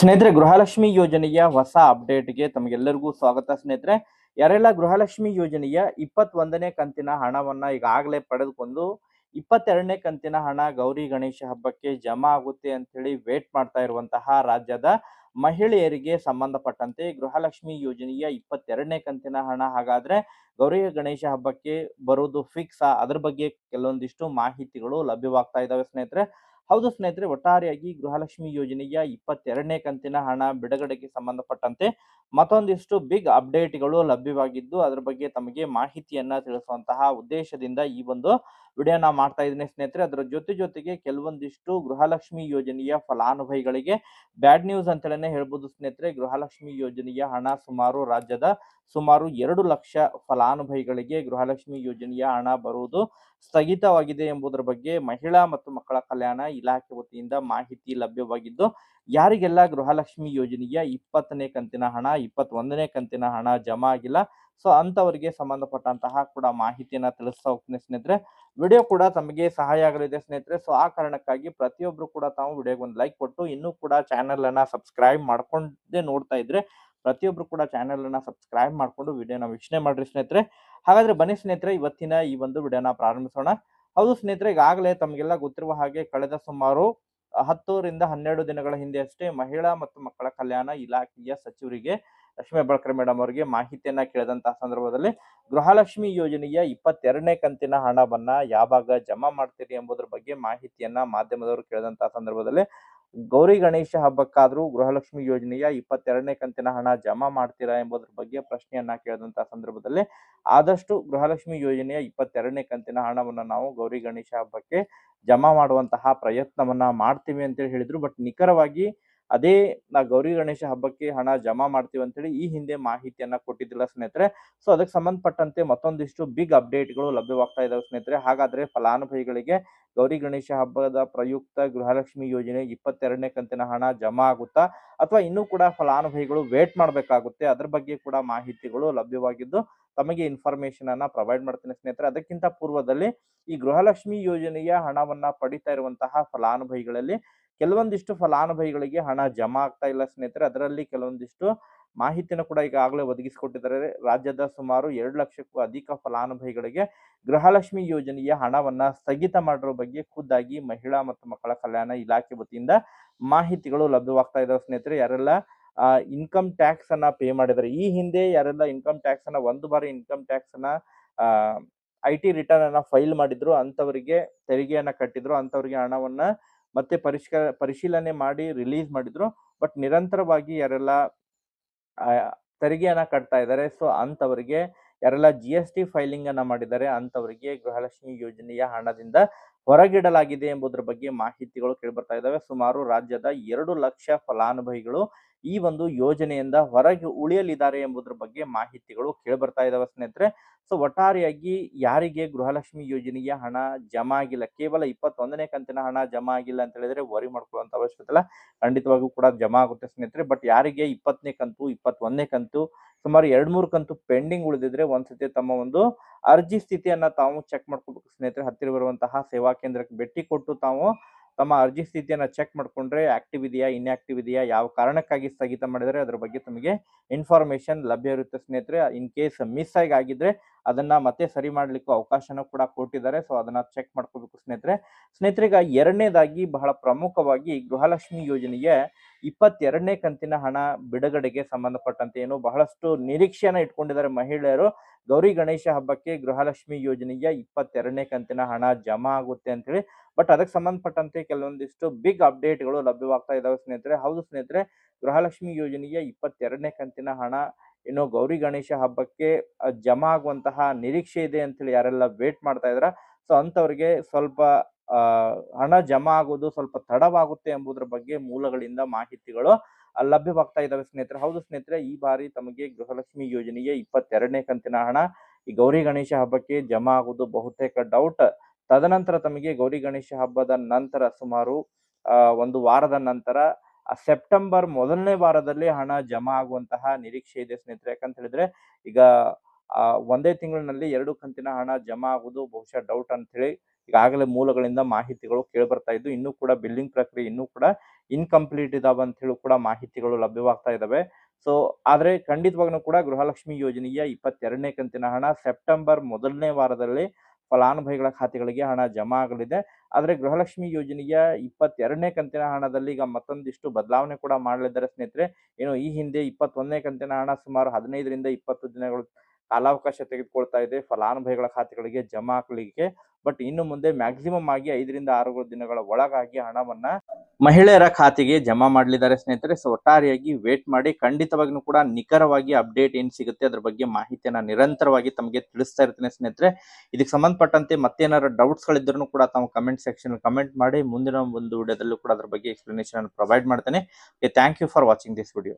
ಸ್ನೇಹಿತರೆ, ಗೃಹಲಕ್ಷ್ಮಿ ಯೋಜನೆಯ ಹೊಸ ಅಪ್ಡೇಟ್ಗೆ ತಮಗೆಲ್ಲರಿಗೂ ಸ್ವಾಗತ. ಸ್ನೇಹಿತರೆ, ಯಾರೆಲ್ಲ ಗೃಹಲಕ್ಷ್ಮಿ ಯೋಜನೆಯ 21ನೇ ಕಂತಿನ ಹಣವನ್ನ ಈಗಾಗಲೇ ಪಡೆದುಕೊಂಡು 22ನೇ ಕಂತಿನ ಹಣ ಗೌರಿ ಗಣೇಶ ಹಬ್ಬಕ್ಕೆ ಜಮಾ ಆಗುತ್ತೆ ಅಂತ ಹೇಳಿ ವೇಟ್ ಮಾಡ್ತಾ ಇರುವಂತಹ ರಾಜ್ಯದ ಮಹಿಳೆಯರಿಗೆ ಸಂಬಂಧಪಟ್ಟಂತೆ ಗೃಹಲಕ್ಷ್ಮಿ ಯೋಜನೆಯ 22ನೇ ಕಂತಿನ ಹಣ ಹಾಗಾದ್ರೆ ಗೌರಿ ಗಣೇಶ ಹಬ್ಬಕ್ಕೆ ಬರೋದು ಫಿಕ್ಸ್, ಅದ್ರ ಬಗ್ಗೆ ಕೆಲವೊಂದಿಷ್ಟು ಮಾಹಿತಿಗಳು ಲಭ್ಯವಾಗ್ತಾ ಇದಾವೆ ಸ್ನೇಹಿತರೆ. ಹೌದು ಸ್ನೇಹಿತರೆ, ಒಟ್ಟಾರೆಯಾಗಿ ಗೃಹಲಕ್ಷ್ಮಿ ಯೋಜನೆಯ 22ನೇ ಕಂತಿನ ಹಣ ಬಿಡುಗಡೆಗೆ ಸಂಬಂಧಪಟ್ಟಂತೆ ಮತ್ತೊಂದಿಷ್ಟು ಬಿಗ್ ಅಪ್ಡೇಟ್ಗಳು ಲಭ್ಯವಾಗಿದ್ದು, ಅದರ ಬಗ್ಗೆ ತಮಗೆ ಮಾಹಿತಿಯನ್ನ ತಿಳಿಸುವಂತಹ ಉದ್ದೇಶದಿಂದ ಈ ಒಂದು ವಿಡಿಯೋನ ಮಾಡ್ತಾ ಇದ್ದೀನಿ ಸ್ನೇಹಿತರೆ. ಅದರ ಜೊತೆಗೆ ಕೆಲವೊಂದಿಷ್ಟು ಗೃಹಲಕ್ಷ್ಮಿ ಯೋಜನೆಯ ಫಲಾನುಭವಿಗಳಿಗೆ ಬ್ಯಾಡ್ ನ್ಯೂಸ್ ಅಂತಲೇ ಹೇಳ್ಬೋದು ಸ್ನೇಹಿತರೆ. ಗೃಹಲಕ್ಷ್ಮಿ ಯೋಜನೆಯ ಹಣ ರಾಜ್ಯದ ಸುಮಾರು 2 ಲಕ್ಷ ಫಲಾನುಭವಿಗಳಿಗೆ ಗೃಹಲಕ್ಷ್ಮಿ ಯೋಜನೆಯ ಹಣ ಬರುವುದು ಸ್ಥಗಿತವಾಗಿದೆ ಎಂಬುದರ ಬಗ್ಗೆ ಮಹಿಳಾ ಮತ್ತು ಮಕ್ಕಳ ಕಲ್ಯಾಣ ಇಲಾಖೆ ವತಿಯಿಂದ ಮಾಹಿತಿ ಲಭ್ಯವಾಗಿದ್ದು, ಯಾರಿಗೆಲ್ಲ ಗೃಹಲಕ್ಷ್ಮಿ ಯೋಜನೆಯ 20ನೇ ಕಂತಿನ ಹಣ 21ನೇ ಕಂತಿನ ಹಣ ಜಮಾ ಆಗಿಲ್ಲ, ಸೊ ಅಂತವರಿಗೆ ಸಂಬಂಧಪಟ್ಟಂತಹ ಕೂಡ ಮಾಹಿತಿಯನ್ನ ತಿಳಿಸ್ತಾ ಹೋಗ್ತೀನಿ ಸ್ನೇಹಿತರೆ. ವಿಡಿಯೋ ಕೂಡ ತಮಗೆ ಸಹಾಯ ಆಗಲಿದೆ ಸ್ನೇಹಿತರೆ. ಸೊ ಆ ಕಾರಣಕ್ಕಾಗಿ ಪ್ರತಿಯೊಬ್ರು ಕೂಡ ತಾವು ವಿಡಿಯೋಗೆ ಒಂದು ಲೈಕ್ ಕೊಟ್ಟು ಇನ್ನೂ ಕೂಡ ಚಾನೆಲ್ ಅನ್ನ ಸಬ್ಸ್ಕ್ರೈಬ್ ಮಾಡ್ಕೊಂಡೇ ನೋಡ್ತಾ ಇದ್ರೆ ಪ್ರತಿಯೊಬ್ರು ಕೂಡ ಚಾನೆಲ್ ಅನ್ನ ಸಬ್ಸ್ಕ್ರೈಬ್ ಮಾಡ್ಕೊಂಡು ವಿಡಿಯೋನ ವೀಕ್ಷಣೆ ಮಾಡ್ರಿ ಸ್ನೇಹಿತರೆ. ಹಾಗಾದ್ರೆ ಬನ್ನಿ ಸ್ನೇಹಿತರೆ, ಇವತ್ತಿನ ಈ ಒಂದು ವಿಡಿಯೋನ ಪ್ರಾರಂಭಿಸೋಣ. ಹೌದು ಸ್ನೇಹಿತರೆ, ಈಗಾಗಲೇ ತಮಗೆಲ್ಲ ಗೊತ್ತಿರುವ ಹಾಗೆ ಕಳೆದ ಸುಮಾರು 10 ರಿಂದ 12 ದಿನಗಳ ಹಿಂದೆ ಅಷ್ಟೇ ಮಹಿಳಾ ಮತ್ತು ಮಕ್ಕಳ ಕಲ್ಯಾಣ ಇಲಾಖೆಯ ಸಚಿವರಿಗೆ ಲಕ್ಷ್ಮೀ ಹೆಬ್ಬಾಳ್ಕರ್ ಮೇಡಮ್ ಅವರಿಗೆ ಮಾಹಿತಿಯನ್ನ ಕೇಳಿದಂತಹ ಸಂದರ್ಭದಲ್ಲಿ ಗೃಹಲಕ್ಷ್ಮಿ ಯೋಜನೆಯ 22ನೇ ಕಂತಿನ ಹಣವನ್ನ ಯಾವಾಗ ಜಮಾ ಮಾಡ್ತೀರಿ ಎಂಬುದರ ಬಗ್ಗೆ ಮಾಹಿತಿಯನ್ನ ಮಾಧ್ಯಮದವರು ಕೇಳಿದಂತಹ ಸಂದರ್ಭದಲ್ಲಿ ಗೌರಿ ಗಣೇಶ ಹಬ್ಬಕ್ಕಾದ್ರೂ ಗೃಹಲಕ್ಷ್ಮಿ ಯೋಜನೆಯ 22ನೇ ಕಂತಿನ ಹಣ ಜಮಾ ಮಾಡ್ತೀರಾ ಎಂಬುದರ ಬಗ್ಗೆ ಪ್ರಶ್ನೆಯನ್ನ ಕೇಳಿದಂತಹ ಸಂದರ್ಭದಲ್ಲಿ ಆದಷ್ಟು ಗೃಹಲಕ್ಷ್ಮಿ ಯೋಜನೆಯ 22ನೇ ಕಂತಿನ ಹಣವನ್ನ ನಾವು ಗೌರಿ ಗಣೇಶ ಹಬ್ಬಕ್ಕೆ ಜಮಾ ಮಾಡುವಂತಹ ಪ್ರಯತ್ನವನ್ನ ಮಾಡ್ತೀವಿ ಅಂತೇಳಿ ಹೇಳಿದ್ರು. ಬಟ್ ನಿಖರವಾಗಿ ಅದೇ ಗೌರಿ ಗಣೇಶ ಹಬ್ಬಕ್ಕೆ ಹಣ ಜಮಾ ಮಾಡ್ತೀವಿ ಅಂತೇಳಿ ಈ ಹಿಂದೆ ಮಾಹಿತಿಯನ್ನ ಕೊಟ್ಟಿದ್ದಿಲ್ಲ ಸ್ನೇಹಿತರೆ. ಸೊ ಅದಕ್ಕೆ ಸಂಬಂಧಪಟ್ಟಂತೆ ಮತ್ತೊಂದಿಷ್ಟು ಬಿಗ್ ಅಪ್ಡೇಟ್ಗಳು ಲಭ್ಯವಾಗ್ತಾ ಇದಾವೆ ಸ್ನೇಹಿತರೆ. ಹಾಗಾದ್ರೆ ಫಲಾನುಭವಿಗಳಿಗೆ ಗೌರಿ ಗಣೇಶ ಹಬ್ಬದ ಪ್ರಯುಕ್ತ ಗೃಹಲಕ್ಷ್ಮಿ ಯೋಜನೆ 22ನೇ ಕಂತಿನ ಹಣ ಜಮಾ ಆಗುತ್ತಾ ಅಥವಾ ಇನ್ನೂ ಕೂಡ ಫಲಾನುಭವಿಗಳು ವೇಟ್ ಮಾಡಬೇಕಾಗುತ್ತೆ, ಅದ್ರ ಬಗ್ಗೆ ಕೂಡ ಮಾಹಿತಿಗಳು ಲಭ್ಯವಾಗಿದ್ದು ತಮಗೆ ಇನ್ಫಾರ್ಮೇಶನ್ ಅನ್ನ ಪ್ರೊವೈಡ್ ಮಾಡ್ತೀನಿ ಸ್ನೇಹಿತರೆ. ಅದಕ್ಕಿಂತ ಪೂರ್ವದಲ್ಲಿ ಈ ಗೃಹಲಕ್ಷ್ಮಿ ಯೋಜನೆಯ ಹಣವನ್ನ ಪಡಿತಾ ಇರುವಂತಹ ಫಲಾನುಭವಿಗಳಲ್ಲಿ ಕೆಲವೊಂದಿಷ್ಟು ಫಲಾನುಭವಿಗಳಿಗೆ ಹಣ ಜಮಾ ಆಗ್ತಾ ಇಲ್ಲ ಸ್ನೇಹಿತರೆ. ಅದರಲ್ಲಿ ಕೆಲವೊಂದಿಷ್ಟು ಮಾಹಿತಿಯನ್ನು ಕೂಡ ಈಗಾಗಲೇ ಒದಗಿಸಿಕೊಟ್ಟಿದ್ದಾರೆ. ರಾಜ್ಯದ ಸುಮಾರು 2 ಲಕ್ಷಕ್ಕೂ ಅಧಿಕ ಫಲಾನುಭವಿಗಳಿಗೆ ಗೃಹಲಕ್ಷ್ಮಿ ಯೋಜನೆಯ ಹಣವನ್ನ ಸ್ಥಗಿತ ಮಾಡಿರೋ ಬಗ್ಗೆ ಖುದ್ದಾಗಿ ಮಹಿಳಾ ಮತ್ತು ಮಕ್ಕಳ ಕಲ್ಯಾಣ ಇಲಾಖೆ ವತಿಯಿಂದ ಮಾಹಿತಿಗಳು ಲಭ್ಯವಾಗ್ತಾ ಇದಾವೆ ಸ್ನೇಹಿತರೆ. ಯಾರೆಲ್ಲ ಇನ್ಕಮ್ ಟ್ಯಾಕ್ಸ್ ಅನ್ನ ಪೇ ಮಾಡಿದ್ದಾರೆ, ಈ ಹಿಂದೆ ಯಾರೆಲ್ಲ ಇನ್ಕಮ್ ಟ್ಯಾಕ್ಸ್ ಅನ್ನ ಒಂದು ಬಾರಿ ಇನ್ಕಮ್ ಟ್ಯಾಕ್ಸ್ ಅನ್ನ IT ರಿಟರ್ನ್ ಅನ್ನ ಫೈಲ್ ಮಾಡಿದ್ರು, ಅಂತವರಿಗೆ ತೆರಿಗೆಯನ್ನ ಕಟ್ಟಿದ್ರು, ಅಂತವರಿಗೆ ಹಣವನ್ನ ಮತ್ತೆ ಪರಿಶೀಲನೆ ಮಾಡಿ ರಿಲೀಸ್ ಮಾಡಿದ್ರು. ಬಟ್ ನಿರಂತರವಾಗಿ ಯಾರೆಲ್ಲ ತೆರಿಗೆಯನ್ನ ಕಟ್ತಾ ಇದ್ದಾರೆ, ಸೊ ಅಂತವರಿಗೆ ಯಾರೆಲ್ಲ GST ಫೈಲಿಂಗ್ ಅನ್ನ ಮಾಡಿದ್ದಾರೆ ಅಂತವರಿಗೆ ಗೃಹಲಕ್ಷ್ಮಿ ಯೋಜನೆಯ ಹಣದಿಂದ ಹೊರಗಿಡಲಾಗಿದೆ ಎಂಬುದರ ಬಗ್ಗೆ ಮಾಹಿತಿಗಳು ಕೇಳಿಬರ್ತಾ ಇದ್ದಾವೆ. ಸುಮಾರು ರಾಜ್ಯದ 2 ಲಕ್ಷ ಫಲಾನುಭವಿಗಳು ಈ ಒಂದು ಯೋಜನೆಯಿಂದ ಹೊರಗೆ ಉಳಿಯಲಿದ್ದಾರೆ ಎಂಬುದರ ಬಗ್ಗೆ ಮಾಹಿತಿಗಳು ಕೇಳಿಬರ್ತಾ ಇದಾವೆ ಸ್ನೇಹಿತರೆ. ಸೊ ಒಟ್ಟಾರೆಯಾಗಿ ಯಾರಿಗೆ ಗೃಹಲಕ್ಷ್ಮಿ ಯೋಜನೆಯ ಹಣ ಜಮಾ ಆಗಿಲ್ಲ, ಕೇವಲ 21ನೇ ಕಂತಿನ ಹಣ ಜಮಾ ಆಗಿಲ್ಲ ಅಂತ ಹೇಳಿದ್ರೆ ವರಿ ಮಾಡ್ಕೊಳ್ಳುವಂತ ಅವಶ್ಯಕತೆ ಇಲ್ಲ, ಖಂಡಿತವಾಗೂ ಕೂಡ ಜಮಾ ಆಗುತ್ತೆ ಸ್ನೇಹಿತರೆ. ಬಟ್ ಯಾರಿಗೆ 20ನೇ ಕಂತು 21ನೇ ಕಂತು ಸುಮಾರು 2-3 ಕಂತು ಪೆಂಡಿಂಗ್ ಉಳಿದಿದ್ರೆ ಒಂದ್ಸತಿ ತಮ್ಮ ಒಂದು ಅರ್ಜಿ ಸ್ಥಿತಿಯನ್ನ ತಾವು ಚೆಕ್ ಮಾಡ್ಕೋಬೇಕು ಸ್ನೇಹಿತರೆ. ಹತ್ತಿರ ಬರುವಂತಹ ಸೇವಾ ಕೇಂದ್ರಕ್ಕೆ ಭೇಟಿ ಕೊಟ್ಟು ತಾವು ತಮ್ಮ ಅರ್ಜಿ ಸ್ಥಿತಿಯನ್ನ ಚೆಕ್ ಮಾಡ್ಕೊಂಡ್ರೆ ಆಕ್ಟಿವ್ ಇದೆಯಾ ಇನ್ಆಕ್ಟಿವ್ ಇದೆಯಾ, ಯಾವ ಕಾರಣಕ್ಕಾಗಿ ಸ್ಥಗಿತ ಮಾಡಿದರೆ ಅದರ ಬಗ್ಗೆ ತಮಗೆ ಇನ್ಫಾರ್ಮೇಶನ್ ಲಭ್ಯ ಇರುತ್ತೆ ಸ್ನೇಹಿತರೆ. ಇನ್ ಕೇಸ್ ಮಿಸ್ ಆಗಿದ್ರೆ ಅದನ್ನ ಮತ್ತೆ ಸರಿ ಮಾಡ್ಲಿಕ್ಕೂ ಅವಕಾಶನೂ ಕೂಡ ಕೊಟ್ಟಿದ್ದಾರೆ, ಸೊ ಅದನ್ನ ಚೆಕ್ ಮಾಡ್ಕೋಬೇಕು ಸ್ನೇಹಿತರೆ. ಈಗ ಎರಡನೇದಾಗಿ ಬಹಳ ಪ್ರಮುಖವಾಗಿ ಗೃಹಲಕ್ಷ್ಮಿ ಯೋಜನೆಯ 22ನೇ ಕಂತಿನ ಹಣ ಬಿಡುಗಡೆಗೆ ಸಂಬಂಧಪಟ್ಟಂತೆ ಏನು ಬಹಳಷ್ಟು ನಿರೀಕ್ಷೆಯನ್ನ ಇಟ್ಕೊಂಡಿದ್ದಾರೆ ಮಹಿಳೆಯರು. ಗೌರಿ ಗಣೇಶ ಹಬ್ಬಕ್ಕೆ ಗೃಹಲಕ್ಷ್ಮಿ ಯೋಜನೆಯ 22ನೇ ಕಂತಿನ ಹಣ ಜಮಾ ಆಗುತ್ತೆ ಅಂತ ಹೇಳಿ. ಬಟ್ ಅದಕ್ಕೆ ಸಂಬಂಧಪಟ್ಟಂತೆ ಕೆಲವೊಂದಿಷ್ಟು ಬಿಗ್ ಅಪ್ಡೇಟ್ಗಳು ಲಭ್ಯವಾಗ್ತಾ ಇದಾವೆ ಸ್ನೇಹಿತರೆ. ಹೌದು ಸ್ನೇಹಿತರೆ, ಗೃಹಲಕ್ಷ್ಮಿ ಯೋಜನೆಯ 22ನೇ ಕಂತಿನ ಹಣ ಇನ್ನು ಗೌರಿ ಗಣೇಶ ಹಬ್ಬಕ್ಕೆ ಜಮಾ ಆಗುವಂತಹ ನಿರೀಕ್ಷೆ ಇದೆ ಅಂತ ಹೇಳಿ ಯಾರೆಲ್ಲ ವೇಟ್ ಮಾಡ್ತಾ ಇದ್ರ, ಸೊ ಅಂತವರಿಗೆ ಸ್ವಲ್ಪ ಹಣ ಜಮಾ ಆಗೋದು ಸ್ವಲ್ಪ ತಡವಾಗುತ್ತೆ ಎಂಬುದರ ಬಗ್ಗೆ ಮೂಲಗಳಿಂದ ಮಾಹಿತಿಗಳು ಲಭ್ಯವಾಗ್ತಾ ಇದಾವೆ ಸ್ನೇಹಿತರೆ. ಹೌದು ಸ್ನೇಹಿತರೆ, ಈ ಬಾರಿ ತಮಗೆ ಗೃಹಲಕ್ಷ್ಮಿ ಯೋಜನೆಯ 22ನೇ ಕಂತಿನ ಹಣ ಈ ಗೌರಿ ಗಣೇಶ ಹಬ್ಬಕ್ಕೆ ಜಮಾ ಆಗುವುದು ಬಹುತೇಕ ಡೌಟ್. ತದನಂತರ ತಮಗೆ ಗೌರಿ ಗಣೇಶ ಹಬ್ಬದ ನಂತರ ಸುಮಾರು ಒಂದು ವಾರದ ನಂತರ ಸೆಪ್ಟೆಂಬರ್ ಮೊದಲನೇ ವಾರದಲ್ಲಿ ಹಣ ಜಮಾ ಆಗುವಂತಹ ನಿರೀಕ್ಷೆ ಇದೆ ಸ್ನೇಹಿತರೆ. ಯಾಕಂತ ಹೇಳಿದ್ರೆ ಈಗ ಒಂದೇ ತಿಂಗಳಿನಲ್ಲಿ 2 ಕಂತಿನ ಹಣ ಜಮಾ ಆಗುವುದು ಬಹುಶಃ ಡೌಟ್ ಅಂತ ಹೇಳಿ ಈಗಾಗಲೇ ಮೂಲಗಳಿಂದ ಮಾಹಿತಿಗಳು ಕೇಳಿ ಬರ್ತಾ ಇದ್ದು, ಇನ್ನೂ ಕೂಡ ಬಿಲ್ಲಿಂಗ್ ಪ್ರಕ್ರಿಯೆ ಇನ್ನೂ ಕೂಡ ಇನ್ಕಂಪ್ಲೀಟ್ ಇದಾವೆ ಅಂತ ಹೇಳಿ ಕೂಡ ಮಾಹಿತಿಗಳು ಲಭ್ಯವಾಗ್ತಾ ಇದಾವೆ. ಸೊ ಆದ್ರೆ ಖಂಡಿತವಾಗ್ಲೂ ಕೂಡ ಗೃಹಲಕ್ಷ್ಮಿ ಯೋಜನೆಯ 22ನೇ ಕಂತಿನ ಹಣ ಸೆಪ್ಟೆಂಬರ್ ಮೊದಲನೇ ವಾರದಲ್ಲಿ ಫಲಾನುಭವಿಗಳ ಖಾತೆಗಳಿಗೆ ಹಣ ಜಮಾ ಆಗಲಿದೆ. ಆದ್ರೆ ಗೃಹಲಕ್ಷ್ಮಿ ಯೋಜನೆಯ 22ನೇ ಕಂತಿನ ಹಣದಲ್ಲಿ ಈಗ ಮತ್ತೊಂದಿಷ್ಟು ಬದಲಾವಣೆ ಕೂಡ ಮಾಡಲಿದ್ದಾರೆ ಸ್ನೇಹಿತರೆ. ಏನು ಈ ಹಿಂದೆ 21ನೇ ಕಂತಿನ ಹಣ ಸುಮಾರು 15 ರಿಂದ 20 ದಿನಗಳು ಕಾಲಾವಕಾಶ ತೆಗೆದುಕೊಳ್ತಾ ಇದೆ ಫಲಾನುಭವಿಗಳ ಖಾತೆಗಳಿಗೆ ಜಮಾ ಹಾಕಲಿಕ್ಕೆ. ಬಟ್ ಇನ್ನು ಮುಂದೆ ಮ್ಯಾಕ್ಸಿಮಮ್ ಆಗಿ 5 ರಿಂದ 6 ದಿನಗಳ ಒಳಗಾಗಿ ಹಣವನ್ನ ಮಹಿಳೆಯರ ಖಾತೆಗೆ ಜಮಾ ಮಾಡಲಿದ್ದಾರೆ ಸ್ನೇಹಿತರೆ. ಸೊ ಒಟ್ಟಾರೆಯಾಗಿ ವೇಟ್ ಮಾಡಿ, ಖಂಡಿತವಾಗಿಯೂ ಕೂಡ ನಿಖರವಾಗಿ ಅಪ್ಡೇಟ್ ಏನ್ ಸಿಗುತ್ತೆ ಅದ್ರ ಬಗ್ಗೆ ಮಾಹಿತಿಯನ್ನ ನಿರಂತರವಾಗಿ ತಮಗೆ ತಿಳಿಸ್ತಾ ಇರ್ತೀನಿ ಸ್ನೇಹಿತರೆ. ಇದಕ್ಕೆ ಸಂಬಂಧಪಟ್ಟಂತೆ ಮತ್ತೇನಾದ್ರು ಡೌಟ್ಸ್ ಗಳಿದ್ರೂ ಕೂಡ ತಾವು ಕಮೆಂಟ್ ಸೆಕ್ಷನ್ ಕಮೆಂಟ್ ಮಾಡಿ, ಮುಂದಿನ ಒಂದು ವಿಡಿಯೋದಲ್ಲೂ ಕೂಡ ಅದ್ರ ಬಗ್ಗೆ ಎಕ್ಸ್ಪ್ಲನೇಷನ್ ಪ್ರೊವೈಡ್ ಮಾಡ್ತೇನೆ. Thank you for watching this video.